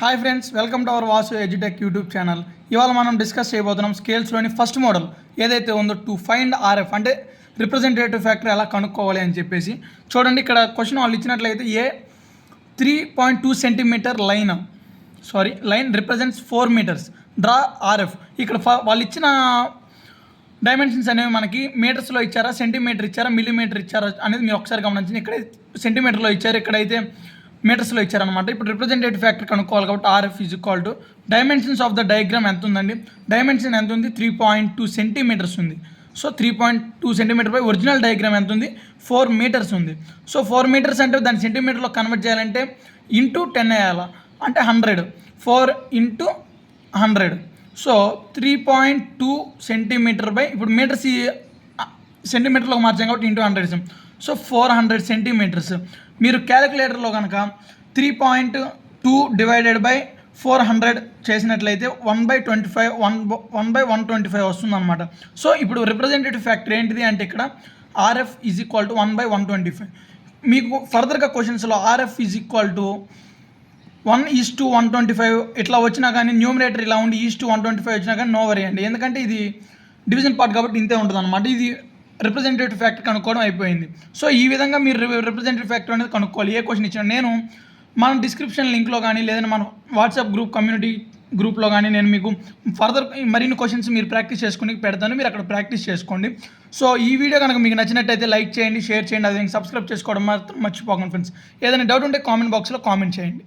Hi friends, welcome to our Vasu edutech YouTube channel. ఇవాళ మనం discuss చేయబోతున్నాం స్కేల్స్లోని ఫస్ట్ మోడల్ ఏదైతే ఉందో టు ఫైండ్ ఆర్ఎఫ్ అంటే రిప్రజెంటేటివ్ ఫ్యాక్టర్ ఎలా కనుక్కోవాలి అని చెప్పేసి. చూడండి, ఇక్కడ క్వశ్చన్ వాళ్ళు ఇచ్చినట్లయితే 3.2 centimetre line represents 4 metres, draw RF. ఇక్కడ వాళ్ళు ఇచ్చిన డైమెన్షన్స్ అనేవి మనకి మీటర్స్లో ఇచ్చారా, సెంటీమీటర్ ఇచ్చారా, మిల్లీమీటర్ ఇచ్చారా అనేది మీరు ఒకసారి గమనించండి. ఇక్కడ సెంటీమీటర్లో ఇచ్చారు, ఇక్కడైతే మీటర్స్లో ఇచ్చారనమాట. ఇప్పుడు రిప్రజెంటేటివ్ ఫ్యాక్టర్ కనుక్కోవాలి కాబట్టి RF is equal to dimensions of the diagram ఎంత ఉందండి. డైమెన్షన్ ఎంత ఉంది? 3.2 సెంటీమీటర్స్ ఉంది. సో 3.2 సెంటీమీటర్ పై ఒరిజినల్ డయాగ్రామ్ ఎంత ఉంది? 4 మీటర్స్ ఉంది. సో 4 మీటర్స్ అంటే దాన్ని సెంటీమీటర్లో కన్వర్ట్ చేయాలంటే ఇంటూ 10 వేయాలా, అంటే 100. 4 ఇంటూ 100. సో 3.2 సెంటీమీటర్ బై ఇప్పుడు మీటర్స్ సెంటీమీటర్లో మార్చాం కాబట్టి ఇంటూ 100. So 400 centimetres. మీరు క్యాలిక్యులేటర్లో కనుక 3.2 డివైడెడ్ బై 400 చేసినట్లయితే 1/125 వస్తుందన్నమాట. సో ఇప్పుడు రిప్రజెంటేటివ్ ఫ్యాక్టర్ ఏంటిది అంటే ఇక్కడ ఆర్ఎఫ్ ఈజ్ ఈక్వల్ టు 1/125. మీకు ఫర్దర్గా క్వశ్చన్స్లో ఆర్ఎఫ్ ఈజ్ ఈక్వల్ టు 1:125 ఇట్లా వచ్చినా కానీ, న్యూమరేటర్ ఇలా ఉండి 1:125 వచ్చినా కానీ నో వరీ అండి, ఎందుకంటే ఇది డివిజన్ పార్ట్ కాబట్టి ఇంతే ఉంటుంది అనమాట. ఇది రిప్రజెంటేటివ్ ఫ్యాక్టర్ కనుక్కోవడం అయిపోయింది. సో ఈ విధంగా మీరు రిప్రజెంటేటివ్ ఫ్యాక్టర్ అనేది కనుక్కోవాలి. ఏ క్వశ్చన్ ఇచ్చినా నేను మన డిస్క్రిప్షన్ లింక్లో కానీ లేదంటే మన వాట్సాప్ గ్రూప్ కమ్యూనిటీ గ్రూప్లో కానీ నేను మీకు ఫర్దర్ మరిన్ని క్వశ్చన్స్ మీరు ప్రాక్టీస్ చేసుకుని పెడతాను, మీరు అక్కడ ప్రాక్టీస్ చేసుకోండి. సో ఈ వీడియో కనుక మీకు నచ్చినట్టయితే లైక్ చేయండి, షేర్ చేయండి, అదే సబ్స్క్రైబ్ చేసుకోవడం మాత్రం మర్చిపోకండి ఫ్రెండ్స్. ఏదైనా డౌట్ ఉంటే కామెంట్ బాక్స్లో కామెంట్ చేయండి.